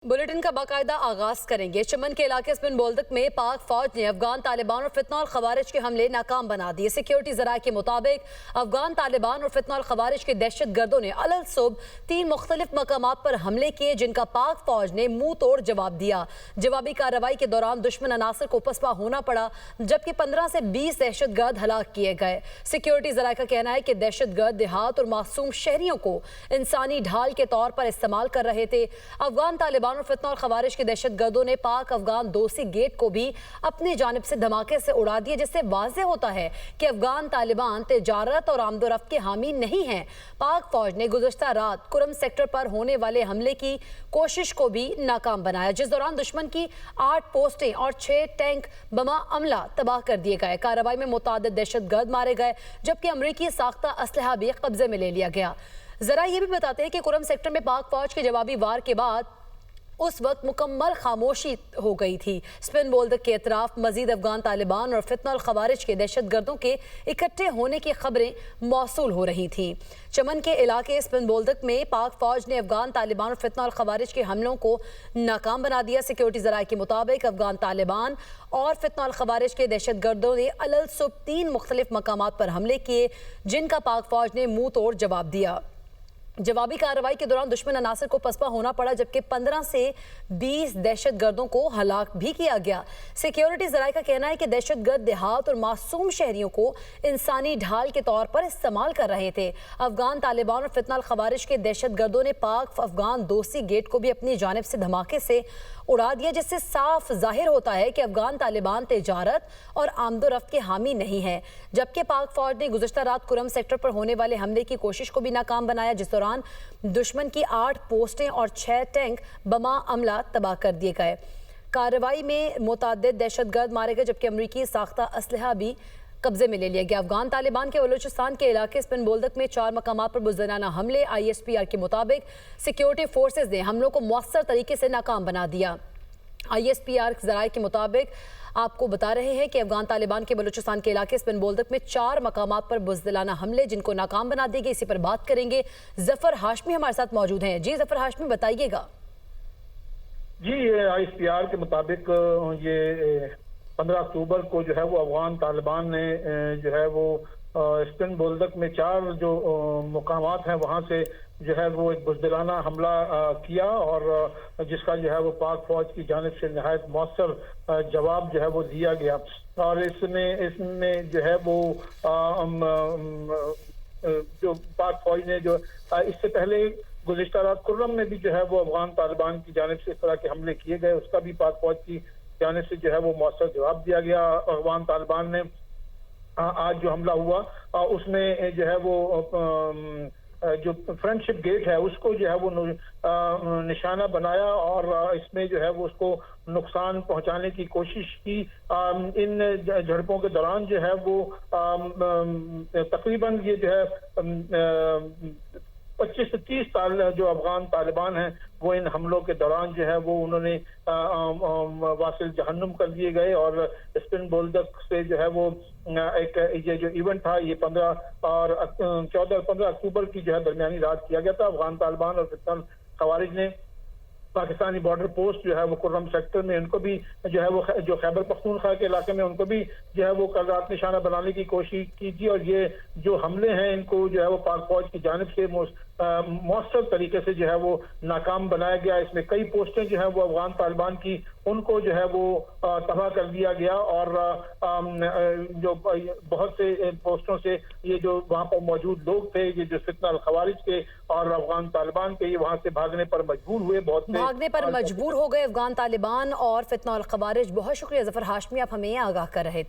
Bulletin का बाकायदा आगाज करेंगे। चमन के इलाके स्पिन बोल्दक में पाक फौज ने अफगान तालिबान और फितनल खवारिज के हमले नाकाम बना दिए। सिक्योरिटी जराये के मुताबिक अफगान तालिबान और फितनल खवारिज के दहशत गर्दों ने अलग सुबह 3 मुख्तलिफ मकामात पर हमले किए, जिनका पाक फौज ने मुंह तोड़ जवाब दिया। जवाबी कार्रवाई के दौरान दुश्मन अनासर को पसपा होना पड़ा, जबकि 15 से 20 दहशत गर्द हलाक किए गए। सिक्योरिटी जराये का कहना है कि दहशत गर्द देहात और मासूम शहरियों को इंसानी ढाल के तौर पर इस्तेमाल कर रहे थे। अफगान तालिबान और फितनल खवारिज के दहशत गर्दों ने पाक अफगान दोस्ती गेट को भी अपनी जानिब से धमाके से उड़ा दिया, जिससे वाज़ेह होता है कि अफगान तालिबान तिजारत और आमदोरफ्त के हामी नहीं हैं। पाक फौज ने गुज़श्ता रात कुरम सेक्टर पर होने वाले हमले की कोशिश को भी नाकाम बनाया, जिस दौरान दुश्मन की 8 पोस्टें और 6 टैंक बमा अमला तबाह कर दिए गए। कार्रवाई में मुतादिद दहशत गर्द मारे गए, जबकि अमरीकी साख्ता असलहा भी कब्जे में ले लिया गया। जरा ये भी बताते हैं कि कुरम सेक्टर में पाक फौज के जवाबी वार के बाद उस वक्त मुकम्मल खामोशी हो गई थी। स्पिन बोल्दक के अतराफ मजीद अफगान तालिबान और फितनल खवारिज के दहशत गर्दों के इकट्ठे होने की खबरें मौसूल हो रही थीं। चमन के इलाके स्पिन बोल्दक में पाक फौज ने अफगान तालिबान और फितनल खवारिज के हमलों को नाकाम बना दिया। सिक्योरिटी जराये के मुताबिक अफगान तालिबान और फितनल खवारिज के दहशत गर्दों ने अलग सुबह 3 मुख्तलिफ मकामात पर हमले किए, जिनका पाक फौज ने मुंह तोड़ जवाब दिया। जवाबी कार्रवाई के दौरान दुश्मन अनासर को पसपा होना पड़ा, जबकि 15 से 20 दहशत गर्दों को हलाक भी किया गया। सिक्योरिटी जराये का कहना है कि दहशत गर्द देहात और मासूम शहरियों को इंसानी ढाल के तौर पर इस्तेमाल कर रहे थे। अफगान तालिबान और फितनल खवारिज के दहशत गर्दों ने पाक अफगान दोस्ती गेट को भी अपनी जानिब से धमाके से उड़ा दिया, जिससे साफ जाहिर होता है कि अफगान तालिबान तिजारत और आमदोरफ्त के हामी नहीं है। जबकि पाक फौज ने गुज़श्ता रात कुरम सेक्टर पर होने वाले हमले की कोशिश को भी नाकाम बनाया, जिस दौरान दुश्मन की 8 पोस्टें और 6 टैंक बमा अमला तबाह कर दिए गए। कार्रवाई में मुतादिद दहशत गर्द मारे गए, जबकि अमरीकी साख्ता असलहा भी कब्जे में ले लिया गया। अफगान तालिबान के बलूचिस्तान के इलाके स्पिन बोल्दक में 4 मकामात पर बुज़दिलाना हमले। ISPR के मुताबिक सिक्योरिटी फोर्सेज ने हमलों को मौसर तरीके से नाकाम बना दिया। ISPR जराये के मुताबिक आपको बता रहे हैं कि अफगान तालिबान के बलूचिस्तान के इलाके स्पिन बोल्दक में 4 मकामात पर बुज़दिलाना हमले, जिनको नाकाम बना दिए गए। इसी पर बात करेंगे। जफर हाशमी हमारे साथ मौजूद हैं। जी जफर हाशमी, बताइएगा। जी, ISPR के मुताबिक ये 15 अक्टूबर को जो है वो अफगान तालिबान ने जो है वो स्पिन बोल्दक में 4 जो मुकामात हैं वहाँ से जो है वो एक बुज़दिलाना हमला किया, और जिसका जो है वो पाक फौज की जानिब से नहायत मौसर जवाब जो है वो दिया गया। और इसमें जो है वो जो पाक फौज ने जो इससे पहले गुज़िश्ता रात कुर्रम में भी जो है वो अफगान तालिबान की जानिब से इस तरह के हमले किए गए, उसका भी पाक फौज की जानिब से जो है वो मौसर जवाब दिया गया। अफगान तालिबान ने आज जो हमला हुआ उसमें जो है वो जो फ्रेंडशिप गेट है उसको जो है वो निशाना बनाया, और इसमें जो है वो उसको नुकसान पहुंचाने की कोशिश की। इन झड़पों के दौरान जो है वो तकरीबन ये जो है 25 से 30 साल जो अफगान तालिबान हैं वो इन हमलों के दौरान जो है वो उन्होंने वासिल जहन्नुम कर दिए गए। और स्पिन बोल्दक से जो है वो एक ये जो इवेंट था ये 15 और 14-15 अक्टूबर की जो है दरमियानी रात किया गया था। अफगान तालिबान और फितनल खवारिज ने पाकिस्तानी बॉर्डर पोस्ट जो है वो कुर्रम सेक्टर में उनको भी जो है वो जो खैबर पख्तूनख्वा के इलाके में उनको भी जो है वो कल रात निशाना बनाने की कोशिश की थी। और ये जो हमले हैं इनको जो है वो पाक फौज की जानिब से मौसर तरीके से जो है वो नाकाम बनाया गया। इसमें कई पोस्टें जो है वो अफगान तालिबान की उनको जो है वो तबाह कर दिया गया, और जो बहुत से पोस्टों से ये जो वहाँ पर मौजूद लोग थे, ये जो फितनल खवारिज के और अफगान तालिबान के, ये वहाँ से भागने पर मजबूर हुए। भागने पर मजबूर हो गए अफगान तालिबान और फितनल खवारिज। बहुत शुक्रिया जफर हाशमी, आप हमें आगाह कर रहे थे।